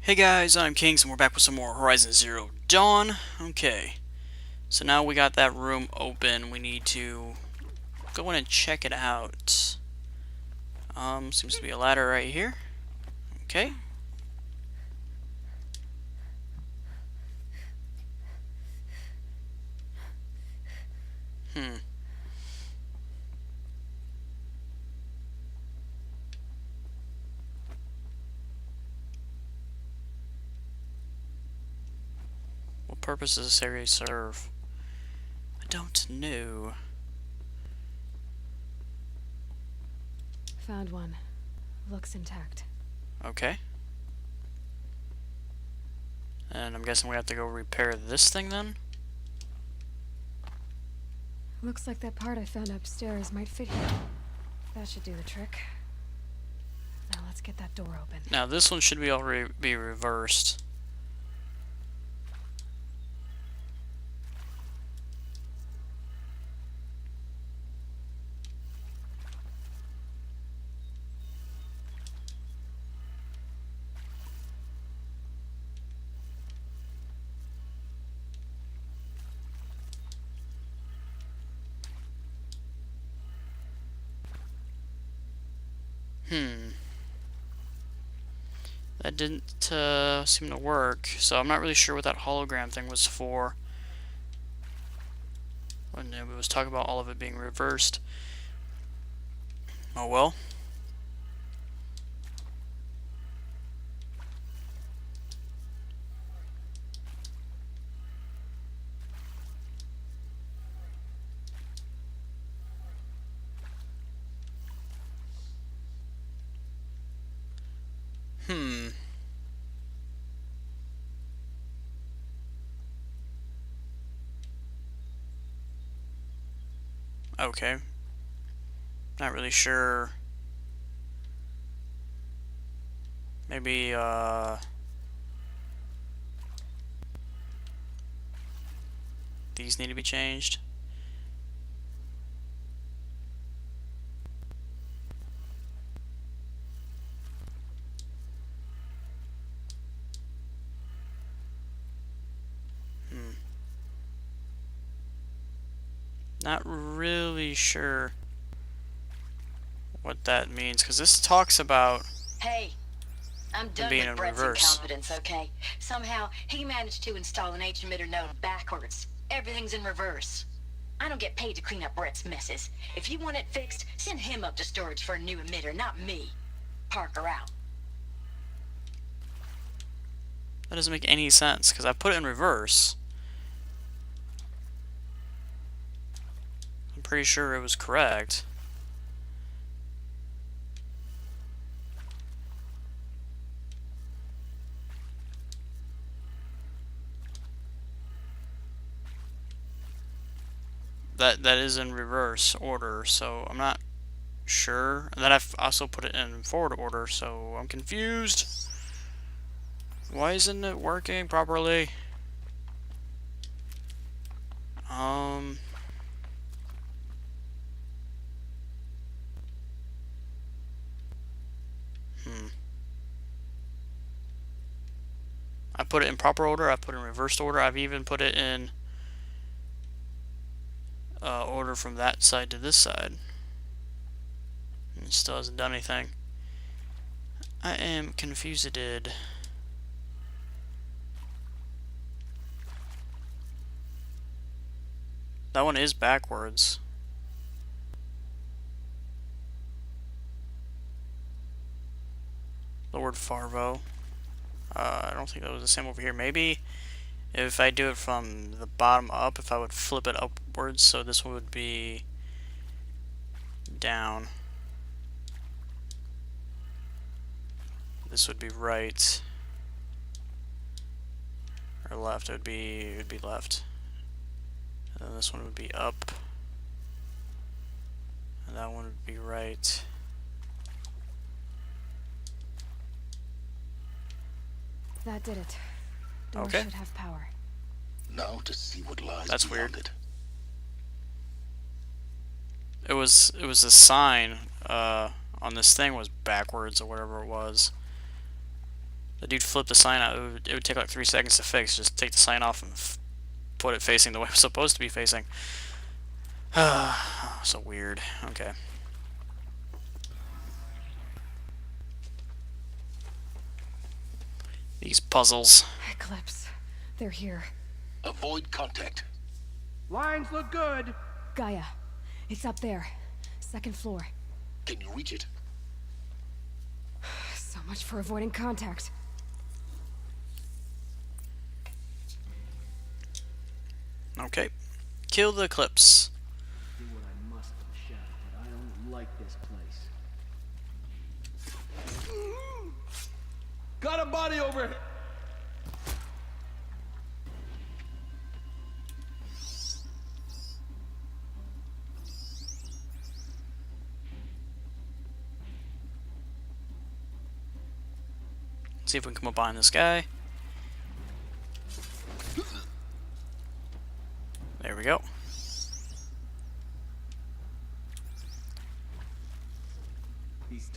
Hey guys, I'm Kings and we're back with some more Horizon Zero Dawn. Okay, so now we got that room open. We need to go in and check it out. Seems to be a ladder right here. Okay. Hmm. What purpose does this area serve? I don't know. Found one. Looks intact. Okay. And I'm guessing we have to go repair this thing then? Looks like that part I found upstairs might fit here. That should do the trick. Now let's get that door open. Now this one should be already be reversed. That didn't seem to work, so I'm not really sure what that hologram thing was for. When it was talking about all of it being reversed. Oh well. Hmm. Okay. Not really sure. Maybe, these need to be changed. Hmm. Not really sure what that means, because this talks about Hey, I'm them done being with in Brett's reverse. incompetence, okay? Somehow, he managed to install an H-emitter node backwards. Everything's in reverse. I don't get paid to clean up Brett's messes. If you want it fixed, send him up to storage for a new emitter, not me. Parker out. That doesn't make any sense, because I put it in reverse. I'm pretty sure it was correct. That is in reverse order, so I'm not sure. And then I've also put it in forward order, so I'm confused. Why isn't it working properly? Um, hmm. I put it in proper order, I put it in reversed order, I've even put it in order from that side to this side. And it still hasn't done anything. I am confused. That one is backwards. Lord Farvo. I don't think that was the same over here. Maybe if I do it from the bottom up, if I would flip it upwards, so this one would be down. This would be right. Or left. It would be left. And then this one would be up. And that one would be right. That did it. Door Okay. should have power. Now to see what lies That's beyond weird. it. It was a sign on this thing was backwards or whatever it was. The dude flipped the sign out. It would take like 3 seconds to fix. Just take the sign off and put it facing the way it's supposed to be facing. So weird. Okay. These puzzles. Eclipse. They're here. Avoid contact. Lines look good. Gaia. It's up there. 2nd floor. Can you reach it? So much for avoiding contact. Okay. Kill the Eclipse. Do what I must for the shadow, but I don't like this place. Got a body over here. See if we can come up behind this guy. There we go. He's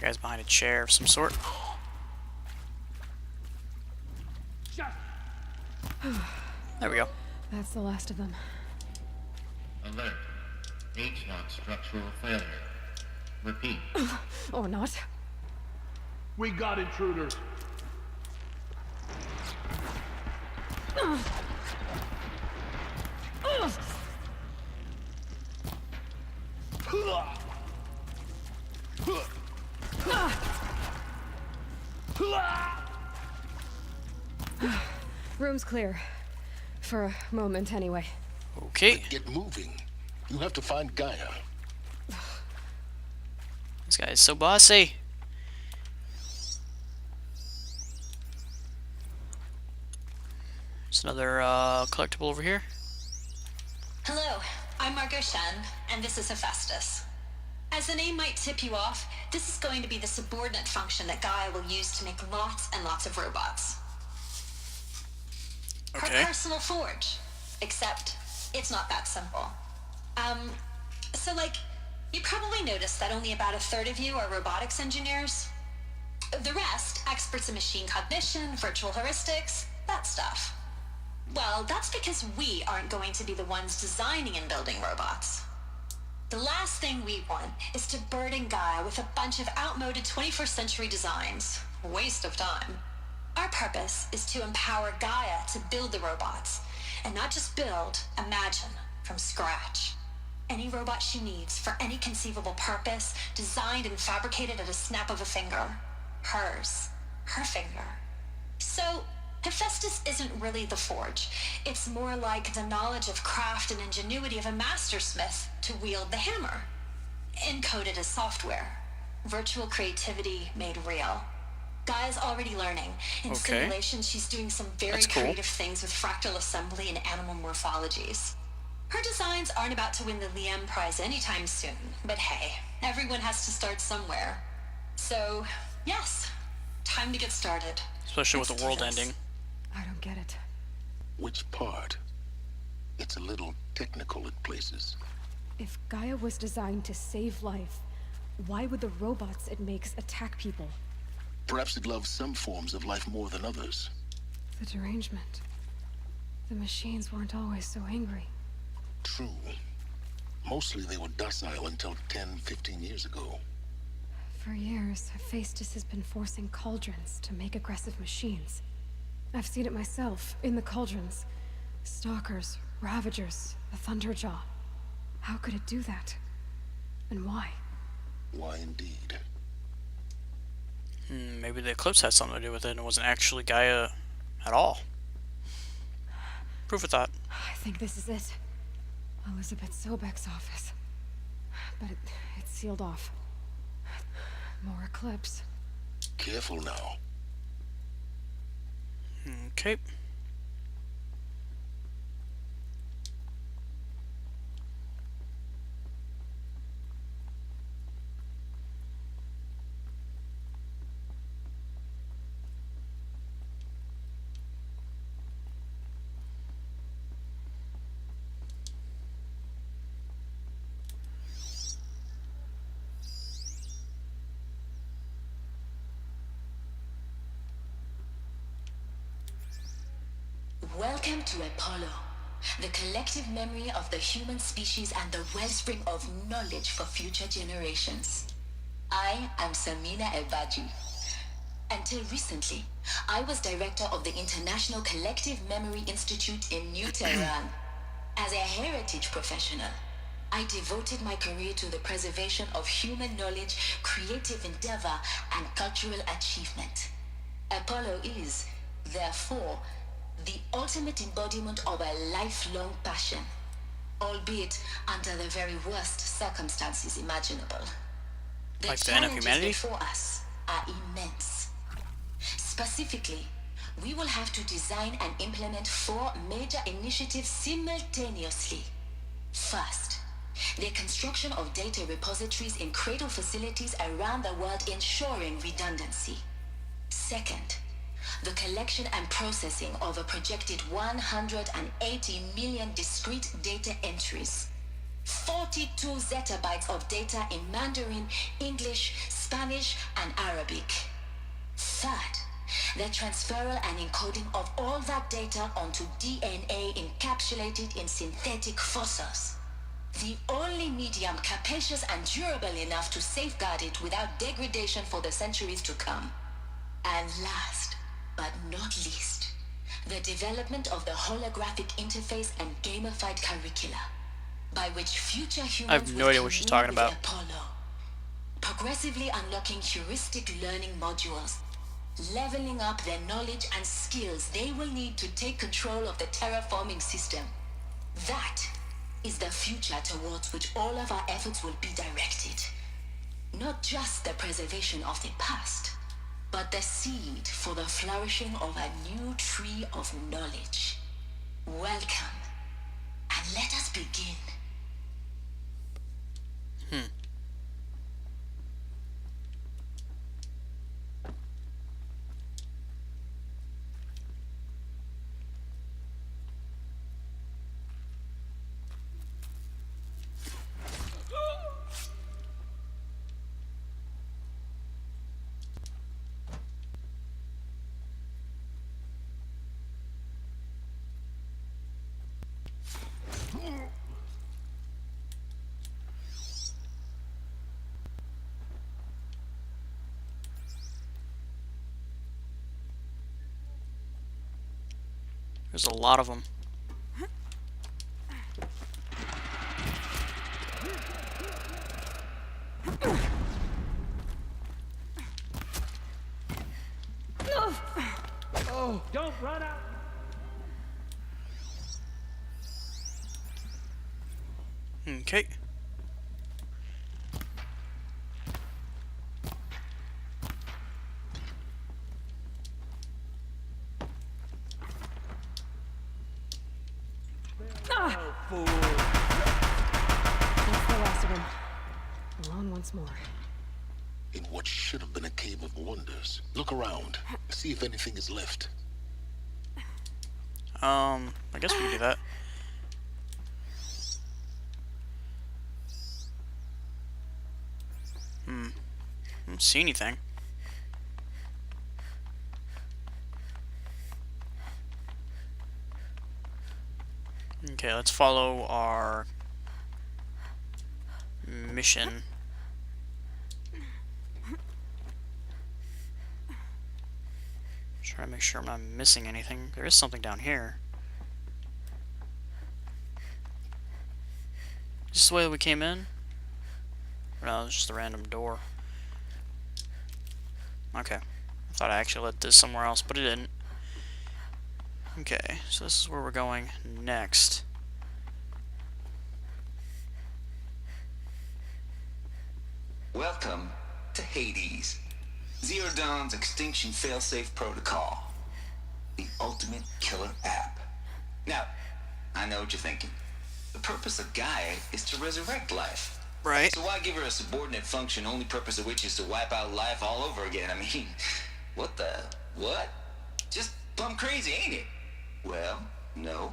The guy's behind a chair of some sort. There we go. That's the last of them. Alert. HVAC structural failure. Repeat. Or not. We got intruders. Room's clear. For a moment, anyway. Okay. Get moving. You have to find Gaia. This guy is so bossy. There's another collectible over here. Hello, I'm Margot Shen, and this is Hephaestus. As the name might tip you off, this is going to be the subordinate function that Gaia will use to make lots and lots of robots. Okay. Her personal forge. Except, it's not that simple. So like, you probably noticed that only about 1/3 of you are robotics engineers. The rest, experts in machine cognition, virtual heuristics, that stuff. Well, that's because we aren't going to be the ones designing and building robots. The last thing we want is to burden Gaia with a bunch of outmoded 21st century designs. Waste of time. Our purpose is to empower Gaia to build the robots, and not just build, imagine, from scratch. Any robot she needs for any conceivable purpose, designed and fabricated at a snap of a finger. Hers. Her finger. So, Hephaestus isn't really the forge. It's more like the knowledge of craft and ingenuity of a mastersmith to wield the hammer. Encoded as software. Virtual creativity made real. Gaia's already learning. In Okay. simulation, she's doing some very That's cool. creative things with fractal assembly and animal morphologies. Her designs aren't about to win the Liam Prize anytime soon, but hey, everyone has to start somewhere. So, yes, time to get started. Especially with Let's the do world this. ending. I don't get it. Which part? It's a little technical at places. If Gaia was designed to save life, why would the robots it makes attack people? Perhaps it loves some forms of life more than others. The derangement. The machines weren't always so angry. True. Mostly they were docile until 10, 15 years ago. For years, Hephaestus has been forcing cauldrons to make aggressive machines. I've seen it myself, in the cauldrons. Stalkers, Ravagers, the Thunderjaw. How could it do that? And why? Why indeed? Maybe the Eclipse had something to do with it and it wasn't actually Gaia at all. Proof of thought. I think this is it. Elizabeth Sobek's office. But it's sealed off. More Eclipse. Careful now. Okay. Welcome to Apollo, the collective memory of the human species and the wellspring of knowledge for future generations. I am Samina Elbaji. Until recently, I was director of the International Collective Memory Institute in New Tehran. As a heritage professional, I devoted my career to the preservation of human knowledge, creative endeavor, and cultural achievement. Apollo is, therefore, the ultimate embodiment of a lifelong passion, albeit under the very worst circumstances imaginable. The Like the end of challenges humanity? before us are immense. Specifically, we will have to design and implement 4 major initiatives simultaneously. First, the construction of data repositories in cradle facilities around the world ensuring redundancy. Second, the collection and processing of a projected 180 million discrete data entries. 42 zettabytes of data in Mandarin, English, Spanish, and Arabic. Third, the transferal and encoding of all that data onto DNA encapsulated in synthetic fossils. The only medium capacious and durable enough to safeguard it without degradation for the centuries to come. And last, but not least, the development of the holographic interface and gamified curricula, by which future humans I have no idea what she's talking about. Apollo, progressively unlocking heuristic learning modules, leveling up their knowledge and skills they will need to take control of the terraforming system. That is the future towards which all of our efforts will be directed. Not just the preservation of the past, but the seed for the flourishing of a new tree of knowledge. Welcome, and let us begin. There's a lot of them. Oh, don't run out. Okay. Fool. That's the last of them. Alone once more. In what should have been a cave of wonders. Look around. See if anything is left. I guess we can do that. I don't see anything. Okay, let's follow our mission. Try to make sure I'm not missing anything. There is something down here. Is this the way that we came in? Or no, it's just a random door. Okay. I thought I actually led this somewhere else, but it didn't. Okay, so this is where we're going next. Welcome to Hades, Zero Dawn's extinction failsafe protocol, the ultimate killer app. Now, I know what you're thinking. The purpose of Gaia is to resurrect life. Right. So why give her a subordinate function, only purpose of which is to wipe out life all over again? I mean, what? Just plumb crazy, ain't it? Well, no,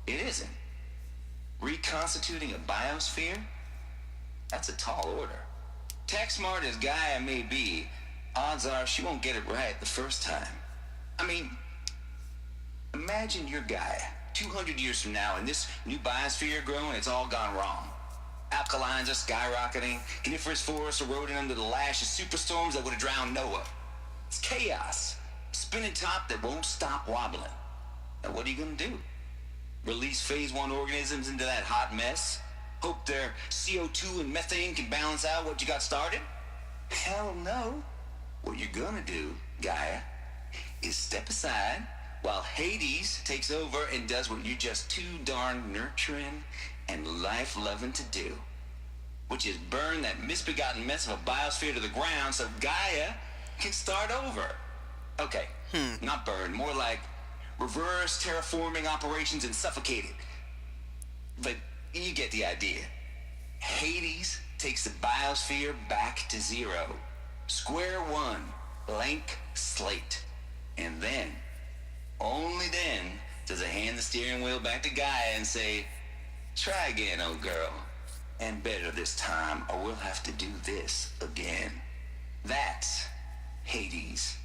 it isn't. Reconstituting a biosphere? That's a tall order. Tech smart as Gaia may be, odds are she won't get it right the first time. I mean, Imagine your guy 200 years from now and this new biosphere growing, it's all gone wrong. Alkalines are skyrocketing, coniferous forests eroding under the lash of superstorms that would have drowned Noah. It's chaos. Spinning top that won't stop wobbling. Now what are you gonna do? Release phase 1 organisms into that hot mess? Hope their CO2 and methane can balance out what you got started? Hell no. What you're gonna do, Gaia, is step aside while Hades takes over and does what you're just too darn nurturing and life-loving to do, which is burn that misbegotten mess of a biosphere to the ground so Gaia can start over. Okay, not burn, more like reverse terraforming operations and suffocate it. But you get the idea. Hades takes the biosphere back to zero. Square one, blank slate. And then, only then, does it hand the steering wheel back to Gaia and say, try again, old girl. And better this time, or we'll have to do this again. That's Hades.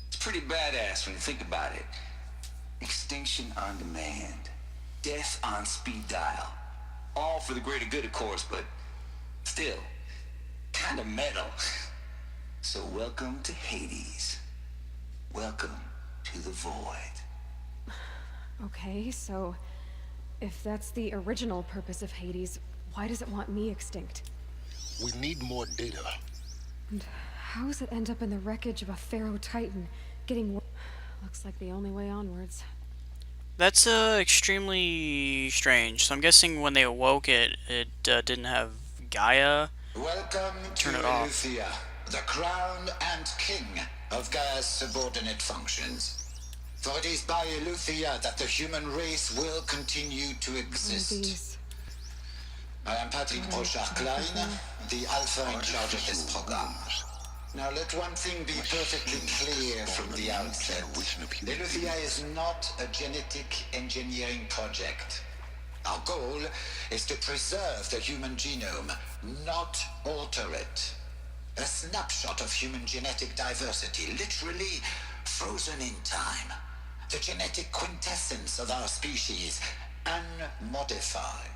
It's pretty badass when you think about it. Extinction on demand. Death on speed dial. All for the greater good, of course, but still, kind of metal. So welcome to Hades. Welcome to the void. Okay, so if that's the original purpose of Hades, why does it want me extinct? We need more data. And how does it end up in the wreckage of a Pharaoh Titan, getting looks like the only way onwards. That's extremely strange. So I'm guessing when they awoke it didn't have Gaia. Welcome Turn to it off. Eleuthia, the crown and king of Gaia's subordinate functions. For it is by Eleuthia that the human race will continue to exist. These. I am Patrick Brochard-Klein, the Alpha in charge of this program. Now let one thing be perfectly clear from the outset. Eleuthia is not a genetic engineering project. Our goal is to preserve the human genome, not alter it. A snapshot of human genetic diversity, literally frozen in time. The genetic quintessence of our species, unmodified.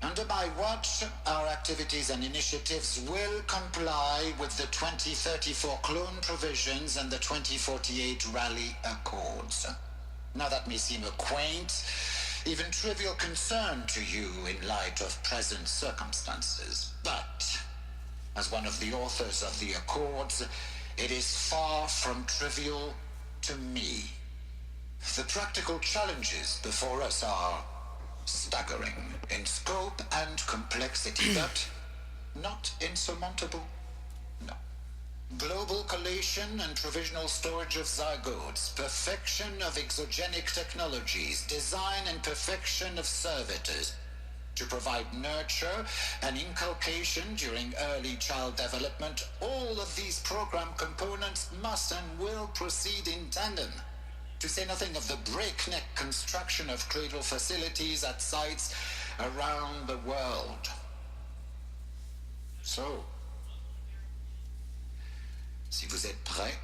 Under my watch, our activities and initiatives will comply with the 2034 clone provisions and the 2048 Rally Accords. Now that may seem a quaint, even trivial concern to you in light of present circumstances, but as one of the authors of the Accords, it is far from trivial to me. The practical challenges before us are staggering in scope and complexity, but not insurmountable. No. Global collation and provisional storage of zygotes, perfection of exogenic technologies, design and perfection of servitors to provide nurture and inculcation during early child development. All of these program components must and will proceed in tandem. To say nothing of the breakneck construction of cradle facilities at sites around the world. So, si vous êtes prêts,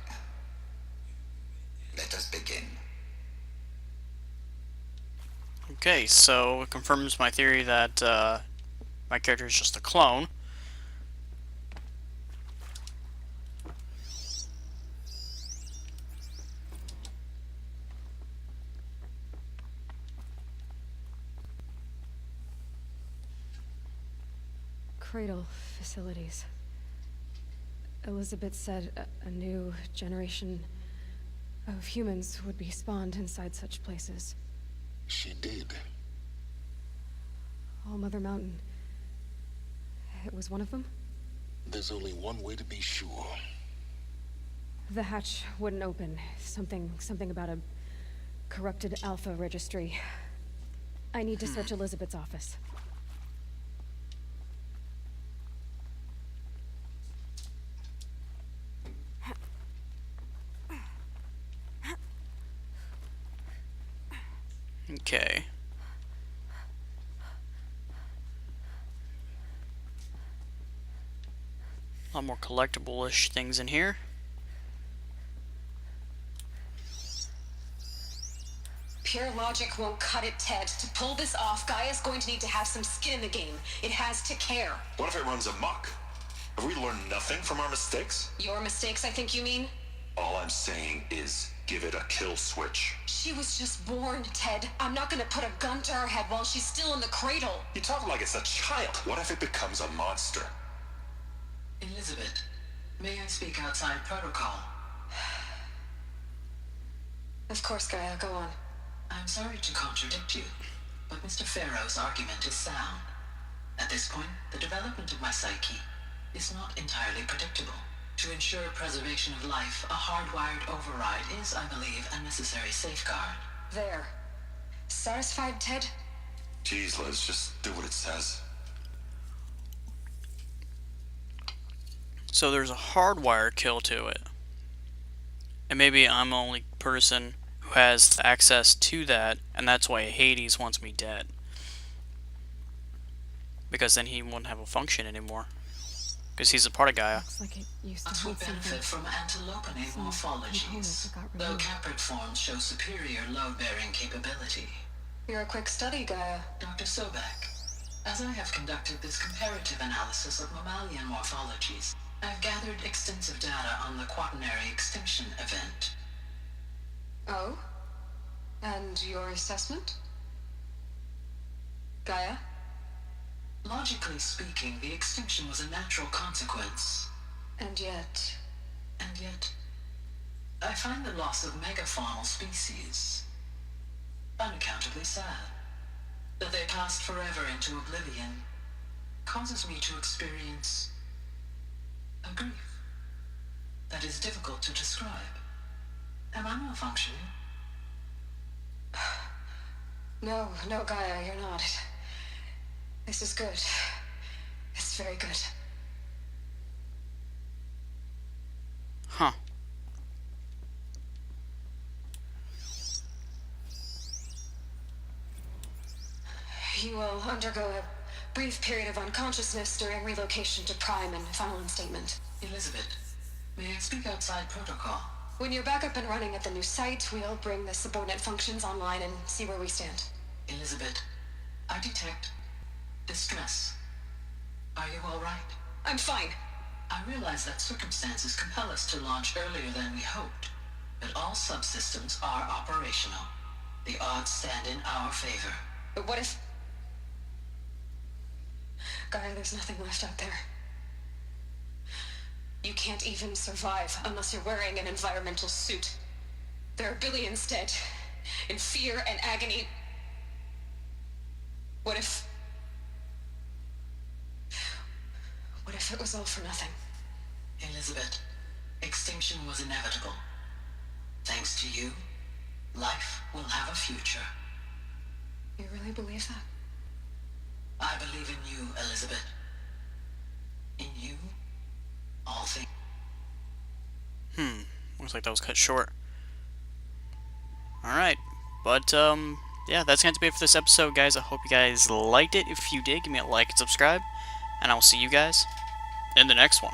let us begin. Okay, so it confirms my theory that my character is just a clone. Cradle facilities. Elizabeth said a new generation of humans would be spawned inside such places. She did. All Mother Mountain. It was one of them? There's only one way to be sure. The hatch wouldn't open. Something about a corrupted Alpha registry. I need to search Elizabeth's office. Okay. A lot more collectible-ish things in here. Pure logic won't cut it, Ted. To pull this off, Gaia's going to need to have some skin in the game. It has to care. What if it runs amok? Have we learned nothing from our mistakes? Your mistakes, I think you mean? All I'm saying is give it a kill switch. She was just born, Ted. I'm not gonna put a gun to her head while she's still in the cradle. You talk like it's a child. What if it becomes a monster? Elizabeth, may I speak outside protocol? Of course, Gaia, go on. I'm sorry to contradict you, but Mr. Farrow's argument is sound. At this point, the development of my psyche is not entirely predictable. To ensure preservation of life, a hardwired override is, I believe, a necessary safeguard. There. Satisfied, Ted? Jeez, Liz, just do what it says. So there's a hardwired kill to it. And maybe I'm the only person who has access to that, and that's why Hades wants me dead. Because then he won't have a function anymore. Because he's a part of Gaia. Looks like it used to Us hold would benefit from antilopinate morphologies, though caprid forms show superior load-bearing capability. You're a quick study, Gaia. Dr. Sobek, as I have conducted this comparative analysis of mammalian morphologies, I've gathered extensive data on the quaternary extinction event. Oh? And your assessment? Gaia? Logically speaking, the extinction was a natural consequence. And yet... And yet, I find the loss of megafaunal species unaccountably sad. That they passed forever into oblivion causes me to experience a grief that is difficult to describe. Am I malfunctioning? No, Gaia, you're not. This is good. It's very good. Huh. You will undergo a brief period of unconsciousness during relocation to Prime and final instatement. Elizabeth, may I speak outside protocol? When you're back up and running at the new site, we'll bring the subordinate functions online and see where we stand. Elizabeth, I detect distress. Are you all right? I'm fine. I realize that circumstances compel us to launch earlier than we hoped, but all subsystems are operational. The odds stand in our favor. But what if... Gaia, there's nothing left out there. You can't even survive unless you're wearing an environmental suit. There are billions dead, in fear and agony. What if it was all for nothing? Elizabeth, extinction was inevitable. Thanks to you, life will have a future. You really believe that? I believe in you, Elizabeth. In you, all things. Looks like that was cut short. Alright. But, yeah, that's going to be it for this episode, guys. I hope you guys liked it. If you did, give me a like and subscribe. And I will see you guys in the next one.